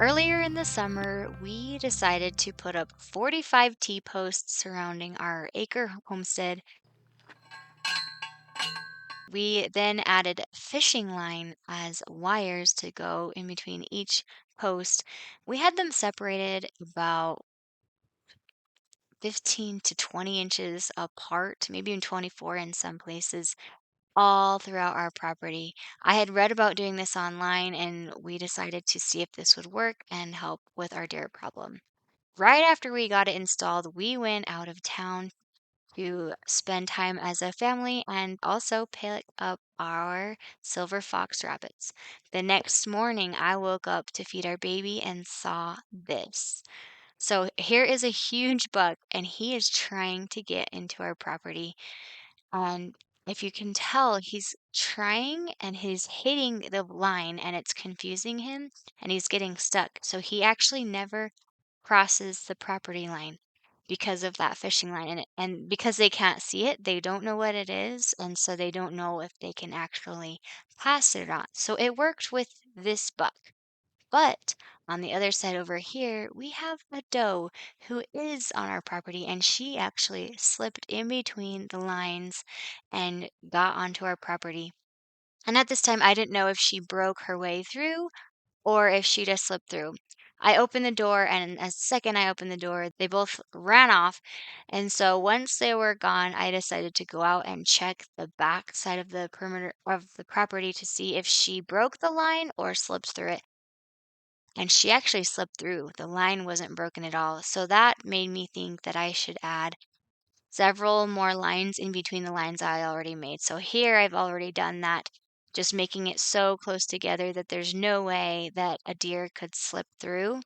Earlier in the summer, we decided to put up 45 T-posts surrounding our acre homestead. We then added fishing line as wires to go in between each post. We had them separated about 15 to 20 inches apart, maybe even 24 in some places, all throughout our property. I had read about doing this online and we decided to see if this would work and help with our deer problem. Right after we got it installed, we went out of town to spend time as a family and also pick up our silver fox rabbits. The next morning, I woke up to feed our baby and saw this. So here is a huge buck, and he is trying to get into our property. And if you can tell, he's trying and he's hitting the line, and it's confusing him, and he's getting stuck. So he actually never crosses the property line because of that fishing line, and because they can't see it, they don't know what it is, and so they don't know if they can actually pass it or not. So it worked with this buck. But on the other side over here, we have a doe who is on our property, and she actually slipped in between the lines and got onto our property. And at this time, I didn't know if she broke her way through or if she just slipped through. I opened the door, and as the second I opened the door, they both ran off. And so once they were gone, I decided to go out and check the back side of the perimeter of the property to see if she broke the line or slipped through it. And she actually slipped through. The line wasn't broken at all. So that made me think that I should add several more lines in between the lines I already made. So here I've already done that, just making it so close together that there's no way that a deer could slip through.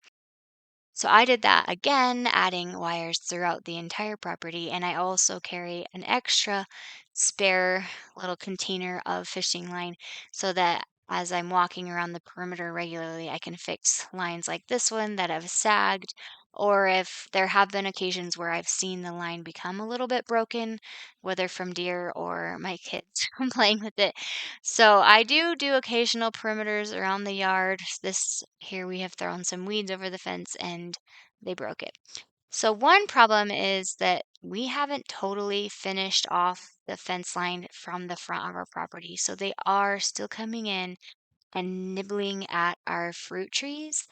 So I did that again, adding wires throughout the entire property, and I also carry an extra spare little container of fishing line so that as I'm walking around the perimeter regularly, I can fix lines like this one that have sagged, or if there have been occasions where I've seen the line become a little bit broken, whether from deer or my kids playing with it. So I do occasional perimeters around the yard. This here we have thrown some weeds over the fence and they broke it. So one problem is that we haven't totally finished off the fence line from the front of our property. So they are still coming in and nibbling at our fruit trees.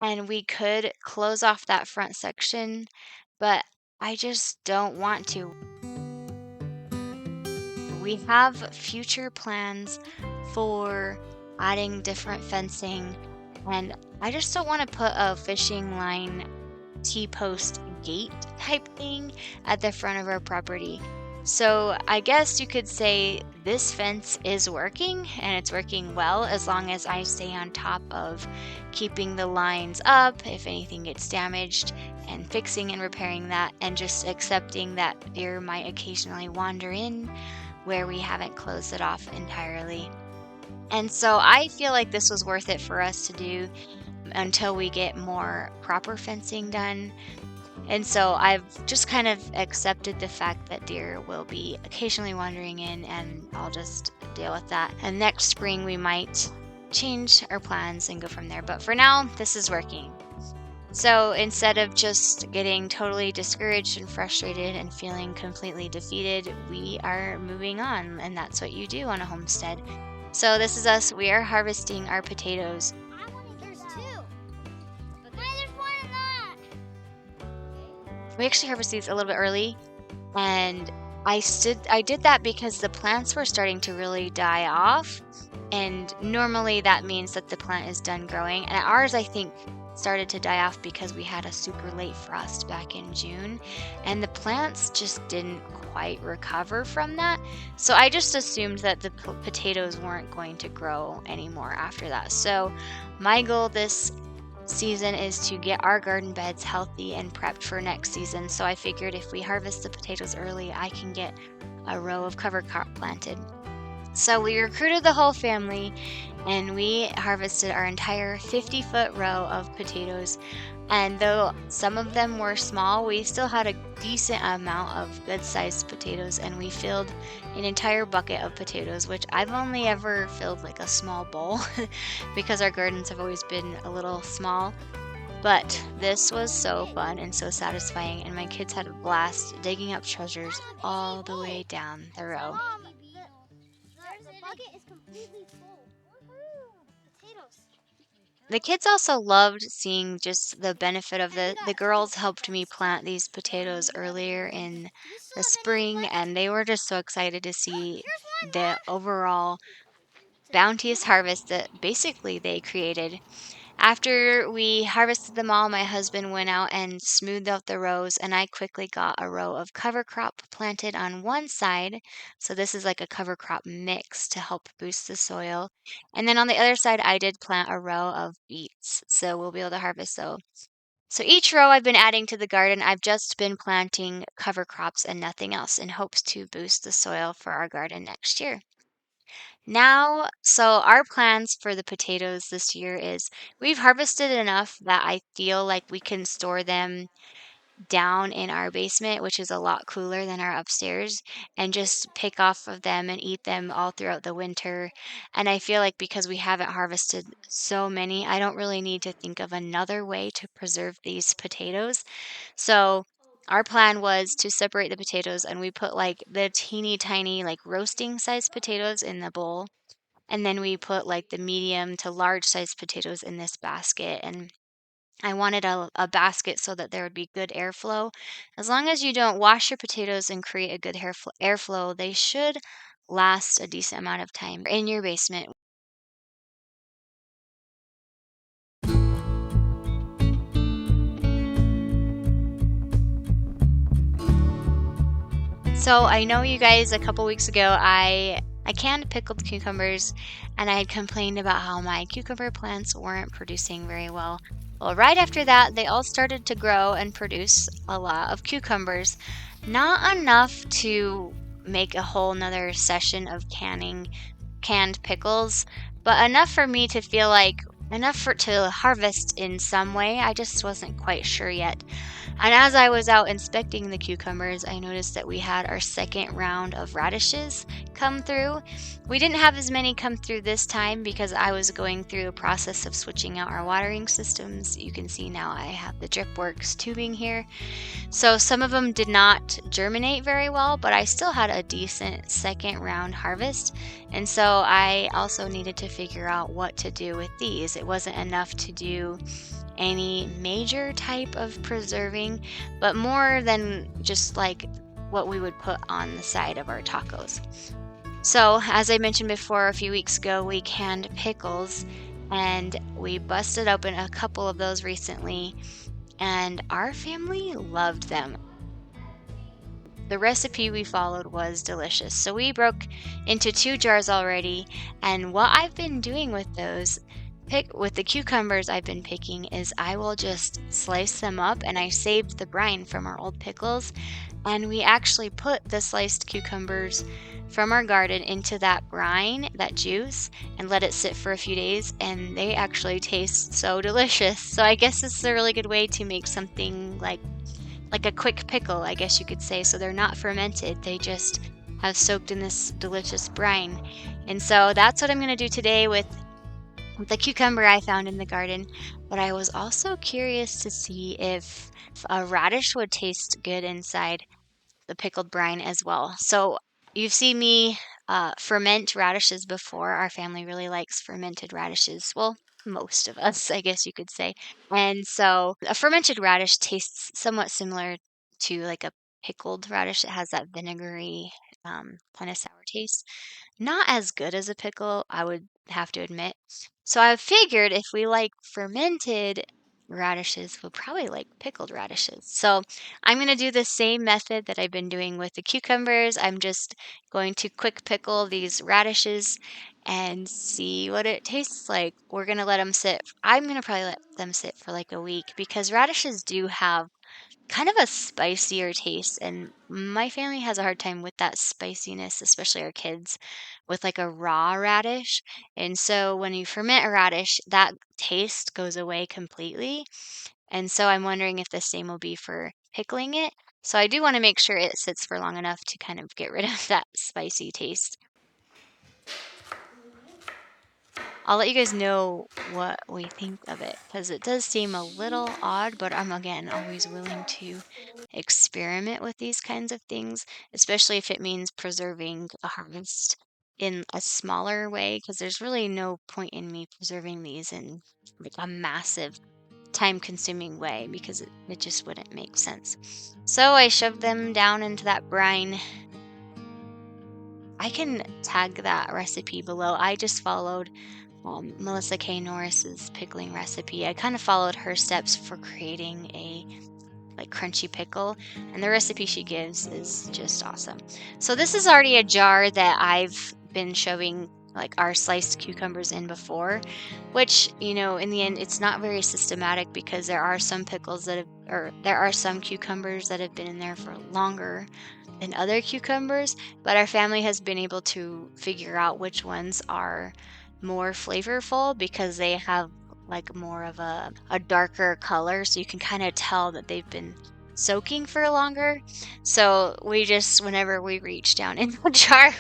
And we could close off that front section, but I just don't want to. We have future plans for adding different fencing, and I just don't want to put a fishing line T-post gate type thing at the front of our property. So I guess you could say this fence is working and it's working well as long as I stay on top of keeping the lines up if anything gets damaged and fixing and repairing that and just accepting that deer might occasionally wander in where we haven't closed it off entirely. And so I feel like this was worth it for us to do until we get more proper fencing done. And so I've just kind of accepted the fact that deer will be occasionally wandering in, and I'll just deal with that. And next spring, we might change our plans and go from there. But for now, this is working. So instead of just getting totally discouraged and frustrated and feeling completely defeated, we are moving on. And that's what you do on a homestead. So this is us. We are harvesting our potatoes. I want to yours too. But there's one in that. We actually harvest these a little bit early, and I did that because the plants were starting to really die off, and normally that means that the plant is done growing. And ours, I think, started to die off because we had a super late frost back in June, and the plants just didn't quite recover from that. So I just assumed that the potatoes weren't going to grow anymore after that. So my goal this season is to get our garden beds healthy and prepped for next season. So I figured if we harvest the potatoes early, I can get a row of cover crop planted. So we recruited the whole family and we harvested our entire 50-foot row of potatoes. And though some of them were small, we still had a decent amount of good-sized potatoes, and we filled an entire bucket of potatoes, which I've only ever filled like a small bowl because our gardens have always been a little small. But this was so Hey, fun and so satisfying, and my kids had a blast digging up treasures all the way down the row. Mom, the bucket is completely full. Woohoo! Potatoes. The kids also loved seeing just the benefit of Hey, we the got girls two helped me buckets. plant these potatoes earlier in Do we still the have any spring, left? and they were just so excited to see Here's one, the Mom. overall bounteous harvest that basically they created. After we harvested them all, my husband went out and smoothed out the rows, and I quickly got a row of cover crop planted on one side. So this is like a cover crop mix to help boost the soil. And then on the other side, I did plant a row of beets. So we'll be able to harvest those. So each row I've been adding to the garden, I've just been planting cover crops and nothing else in hopes to boost the soil for our garden next year. Now, so our plans for the potatoes this year is we've harvested enough that I feel like we can store them down in our basement, which is a lot cooler than our upstairs, and just pick off of them and eat them all throughout the winter. And I feel like because we haven't harvested so many, I don't really need to think of another way to preserve these potatoes. So our plan was to separate the potatoes and we put like the teeny tiny like roasting sized potatoes in the bowl, and then we put like the medium to large sized potatoes in this basket. And I wanted a basket so that there would be good airflow. As long as you don't wash your potatoes and create a good airflow, they should last a decent amount of time in your basement. So I know you guys a couple weeks ago I canned pickled cucumbers, and I had complained about how my cucumber plants weren't producing very well. Well, right after that, they all started to grow and produce a lot of cucumbers. Not enough to make a whole nother session of canning canned pickles, but enough for me to feel like enough for to harvest in some way. I just wasn't quite sure yet. And as I was out inspecting the cucumbers, I noticed that we had our second round of radishes come through. We didn't have as many come through this time because I was going through the process of switching out our watering systems. You can see now I have the DripWorks tubing here. So some of them did not germinate very well, but I still had a decent second round harvest. And so I also needed to figure out what to do with these. It wasn't enough to do any major type of preserving, but more than just like what we would put on the side of our tacos. So, as I mentioned before, a few weeks ago, we canned pickles and we busted open a couple of those recently, and our family loved them. The recipe we followed was delicious. So we broke into 2 jars already, and what I've been doing with those pick with the cucumbers I've been picking is I will just slice them up, and I saved the brine from our old pickles, and we actually put the sliced cucumbers from our garden into that brine, that juice, and let it sit for a few days, and they actually taste so delicious. So I guess this is a really good way to make something like a quick pickle, I guess you could say. So they're not fermented, they just have soaked in this delicious brine. And so that's what I'm going to do today with the cucumber I found in the garden. But I was also curious to see if a radish would taste good inside the pickled brine as well. So you've seen me ferment radishes before. Our family really likes fermented radishes. Well, most of us, I guess you could say. And so a fermented radish tastes somewhat similar to like a pickled radish. It has that vinegary, kind of sour taste. Not as good as a pickle, I would have to admit. So I figured if we like fermented radishes, we'll probably like pickled radishes. So I'm going to do the same method that I've been doing with the cucumbers. I'm just going to quick pickle these radishes and see what it tastes like. We're going to let them sit. I'm going to probably let them sit for like a week because radishes do have kind of a spicier taste, and my family has a hard time with that spiciness, especially our kids, with like a raw radish. And so when you ferment a radish, that taste goes away completely. And so I'm wondering if the same will be for pickling it. So I do want to make sure it sits for long enough to kind of get rid of that spicy taste. I'll let you guys know what we think of it because it does seem a little odd, but I'm again always willing to experiment with these kinds of things, especially if it means preserving a harvest in a smaller way, because there's really no point in me preserving these in like a massive time consuming way because it just wouldn't make sense. So I shoved them down into that brine. I can tag that recipe below. I just followed Melissa K. Norris's pickling recipe. I kind of followed her steps for creating a like crunchy pickle, and the recipe she gives is just awesome. So this is already a jar that I've been shoving like our sliced cucumbers in before, which, in the end it's not very systematic because there are some pickles that have or there are some cucumbers that have been in there for longer than other cucumbers, but our family has been able to figure out which ones are more flavorful because they have like more of a darker color, so you can kind of tell that they've been soaking for longer. So we just, whenever we reach down in the jar,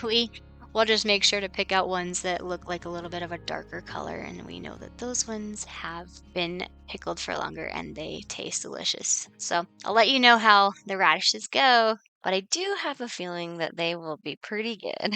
we'll just make sure to pick out ones that look like a little bit of a darker color, and we know that those ones have been pickled for longer and they taste delicious. So I'll let you know how the radishes go, but I do have a feeling that they will be pretty good.